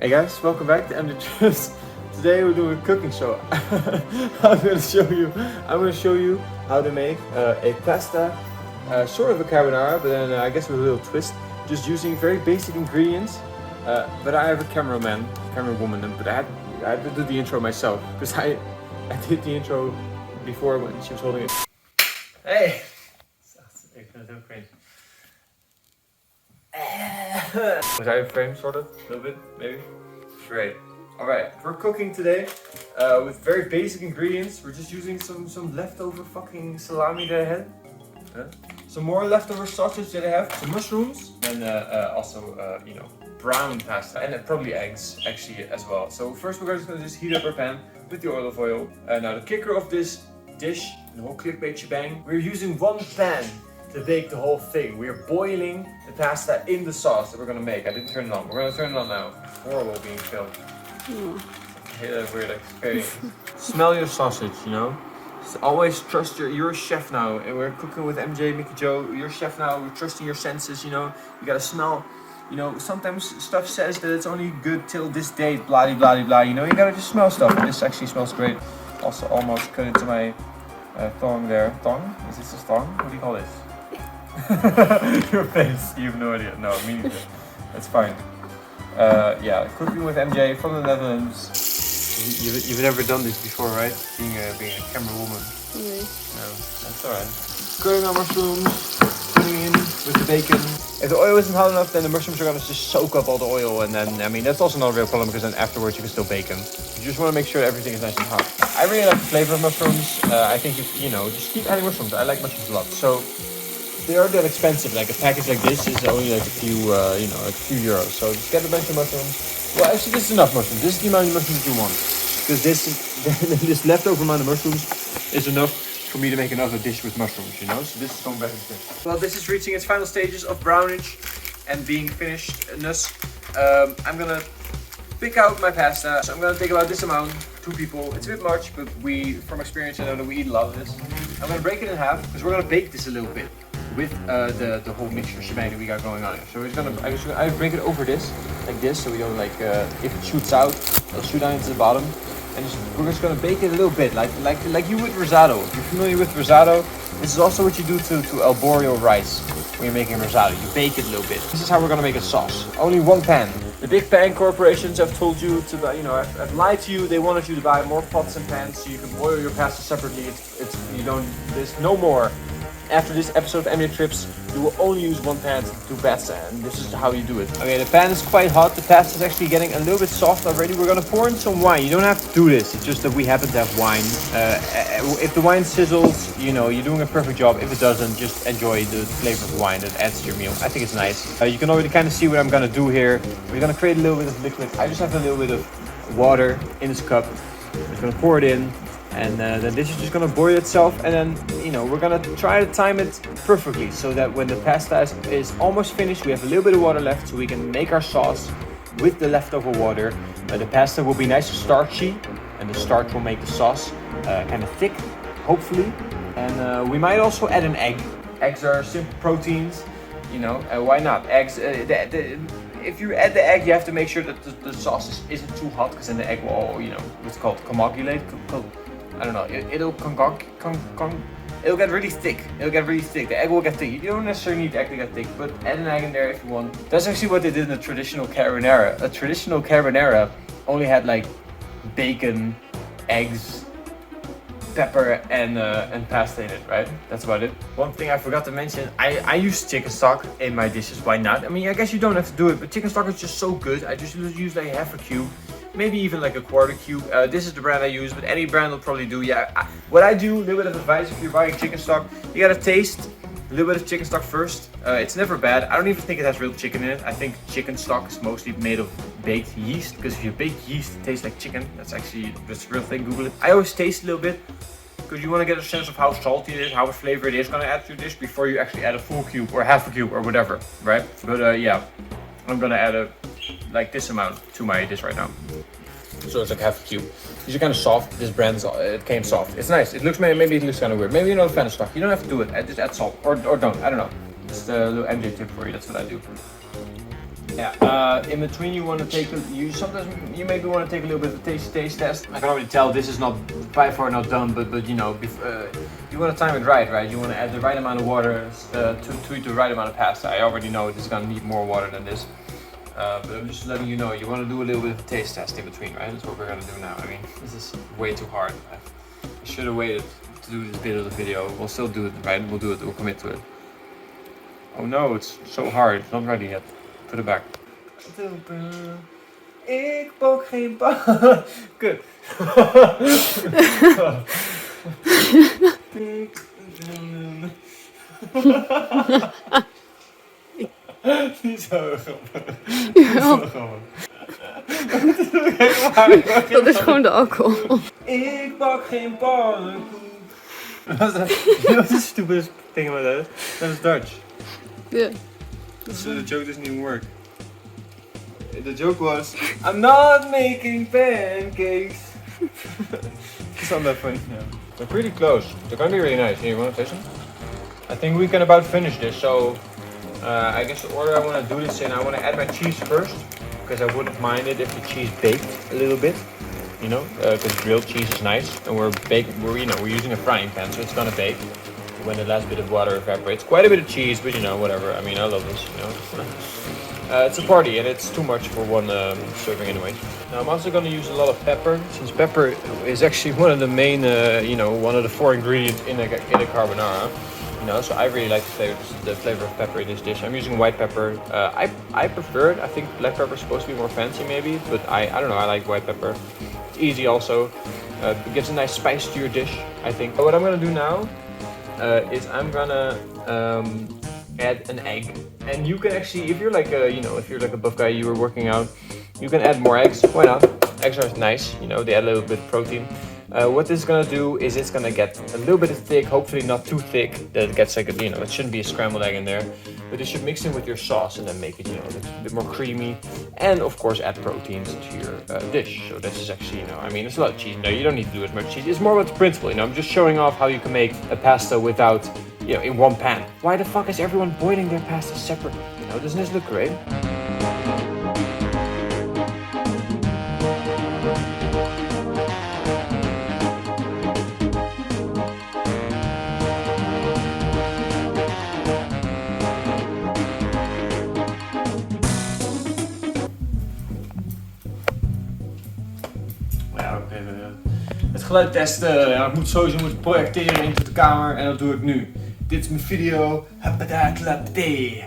Hey guys, welcome back to MJ Trips. Today we're doing a cooking show. I'm gonna show you how to make a pasta, sort of a carbonara, but then I guess with a little twist, just using very basic ingredients. But I have a camerawoman, but I had to do the intro myself because I did the intro before when she was holding it. Hey. Was I in frame, sort of? A little bit, maybe? Great. Alright, we're cooking today with very basic ingredients. We're just using some leftover fucking salami that I had. Some more leftover sausage that I have. Some mushrooms. And also, brown pasta. And probably eggs, actually, as well. So first we're just gonna heat up our pan with the olive oil. Now the kicker of this dish, the whole clickbait shebang, we're using one pan to bake the whole thing. We're boiling the pasta in the sauce that we're gonna make. I didn't turn it on. We're gonna turn it on now. Horrible being filmed. I hate that weird experience. Smell your sausage, you know? Just always trust you're a chef now. And we're cooking with MJ, Mickey Joe. You're a chef now. We're trusting your senses, you know? You gotta smell. You know, sometimes stuff says that it's only good till this date, blah, blah, blah, blah. You know, you gotta just smell stuff. This actually smells great. Also almost cut into my thong there. Thong? Is this a thong? What do you call this? Your face, you have no idea. No, me neither. That's fine. Yeah, cooking with MJ from the Netherlands. You've never done this before, right? Being a camera woman. Nee. No, that's alright. Cutting our mushrooms, putting in with the bacon. If the oil isn't hot enough, then the mushrooms are gonna just soak up all the oil, and then I mean that's also not a real problem because then afterwards you can still bake them. You just want to make sure everything is nice and hot. I really like the flavor of mushrooms. I think you know just keep adding mushrooms. I like mushrooms a lot. So. They aren't that expensive. Like a package like this is only like a few, like a few euros. So just get a bunch of mushrooms. Well, actually, this is enough mushrooms. This is the amount of mushrooms you want, because this leftover amount of mushrooms is enough for me to make another dish with mushrooms. You know, so this is going back into this. Well, this is reaching its final stages of brownage and being finishedness. I'm gonna pick out my pasta. So I'm gonna take about this amount. 2 people. It's a bit much, but from experience, I know that we eat a lot of this. I'm gonna break it in half because we're gonna bake this a little bit with the whole mixture shebang that we got going on here. So I break it over this, like this, so we don't like, if it shoots out, it'll shoot down into the bottom. And we're just gonna bake it a little bit, like you would risotto. If you're familiar with risotto, this is also what you do to arborio rice when you're making risotto. You bake it a little bit. This is how we're gonna make a sauce. Only one pan. The big pan corporations have told you to buy, have lied to you. They wanted you to buy more pots and pans so you can boil your pasta separately. There's no more. After this episode of MJ Trips, you will only use one pan to do pasta, and this is how you do it. Okay, the pan is quite hot. The pasta is actually getting a little bit soft already. We're gonna pour in some wine. You don't have to do this. It's just that we happen to have wine. If the wine sizzles, you're doing a perfect job. If it doesn't, just enjoy the flavor of the wine that adds to your meal. I think it's nice. You can already kind of see what I'm gonna do here. We're gonna create a little bit of liquid. I just have a little bit of water in this cup. I'm just gonna pour it in. And then this is just gonna boil itself, and then we're gonna try to time it perfectly so that when the pasta is almost finished, we have a little bit of water left, so we can make our sauce with the leftover water. The pasta will be nice and starchy, and the starch will make the sauce kind of thick, hopefully. And we might also add an egg. Eggs are simple proteins, why not? Eggs. If you add the egg, you have to make sure that the sauce isn't too hot, because then the egg will all, what's it called, coagulate. I don't know, it'll it'll get really thick. The egg will get thick. You don't necessarily need the egg to get thick, but add an egg in there if you want. That's actually what they did in a traditional carbonara. A traditional carbonara only had like bacon, eggs, pepper, and pasta in it, right? That's about it. One thing I forgot to mention, I use chicken stock in my dishes. Why not? I mean, I guess you don't have to do it, but chicken stock is just so good. I just use like half a cube. Maybe even like a quarter cube. This is the brand I use, but any brand will probably do. Yeah, what I do, a little bit of advice, if you're buying chicken stock, you gotta taste a little bit of chicken stock first. It's never bad. I don't even think it has real chicken in it. I think chicken stock is mostly made of baked yeast, because if you bake yeast, it tastes like chicken. That's a real thing, Google it. I always taste a little bit, because you want to get a sense of how salty it is, how much flavor it is going to add to your dish before you actually add a full cube or half a cube or whatever, right? But yeah, I'm gonna add like this amount to my dish right now. So it's like half a cube. These are kind of soft. This brand, it came soft. It's nice. It looks, maybe it looks kind of weird. Maybe you're not a fan of stock. You don't have to do it. Just add salt or don't. I don't know. Just a little MJ tip for you. That's what I do. Yeah. In between, you want to take you maybe want to take a little bit of a taste test. I can already tell this is not by far not done, but you know, you want to time it right? You want to add the right amount of water to the right amount of pasta. I already know this is gonna need more water than this, but I'm just letting you know. You want to do a little bit of a taste test in between, right? That's what we're gonna do now. I mean, this is way too hard. I should have waited to do this bit of the video. We'll still do it, right? We'll do it. We'll commit to it. Oh no, it's so hard. It's not ready yet. Put it back. Ik bak geen pan. Kut. Niet zo grappig. Zo grappig. Dat is gewoon de alcohol. Ik bak geen pannenkoek. What's the stupidest thing about that? That is Dutch. Yeah. So the joke doesn't even work. The joke was, I'm not making pancakes. It's not that funny. Yeah. They're pretty close. They're gonna be really nice. You want to taste them? I think we can about finish this. So I guess the order I want to do this in, I want to add my cheese first, because I wouldn't mind it if the cheese baked a little bit. You know, because grilled cheese is nice, and we're using a frying pan, so it's gonna bake when the last bit of water evaporates. Quite a bit of cheese, but you know, whatever. I mean, I love this. You know, it's a party, and it's too much for one serving anyway. Now I'm also gonna use a lot of pepper, since pepper is actually one of the main, one of the 4 ingredients in a carbonara. You know, so I really like the flavor of pepper in this dish. I'm using white pepper. I prefer it. I think black pepper is supposed to be more fancy, maybe, but I don't know. I like white pepper. It's easy also. It gives a nice spice to your dish, I think. But what I'm gonna do now is I'm gonna add an egg. And you can actually, if you're like a buff guy, you were working out, you can add more eggs. Why not? Eggs are nice. You know, they add a little bit of protein. What this is gonna do is it's gonna get a little bit thick, hopefully not too thick that it gets like it shouldn't be a scrambled egg in there, but it should mix in with your sauce and then make it, a bit more creamy, and of course add proteins to your dish. So this is actually, I mean, it's a lot of cheese. No, you don't need to do as much cheese. It's more about the principle. I'm just showing off how you can make a pasta without, in one pan. Why the fuck is everyone boiling their pasta separately? Doesn't this look great? Het geluid testen, ik moet sowieso projecteren into de kamer en dat doe ik nu. Dit is mijn video. Happadaklapte.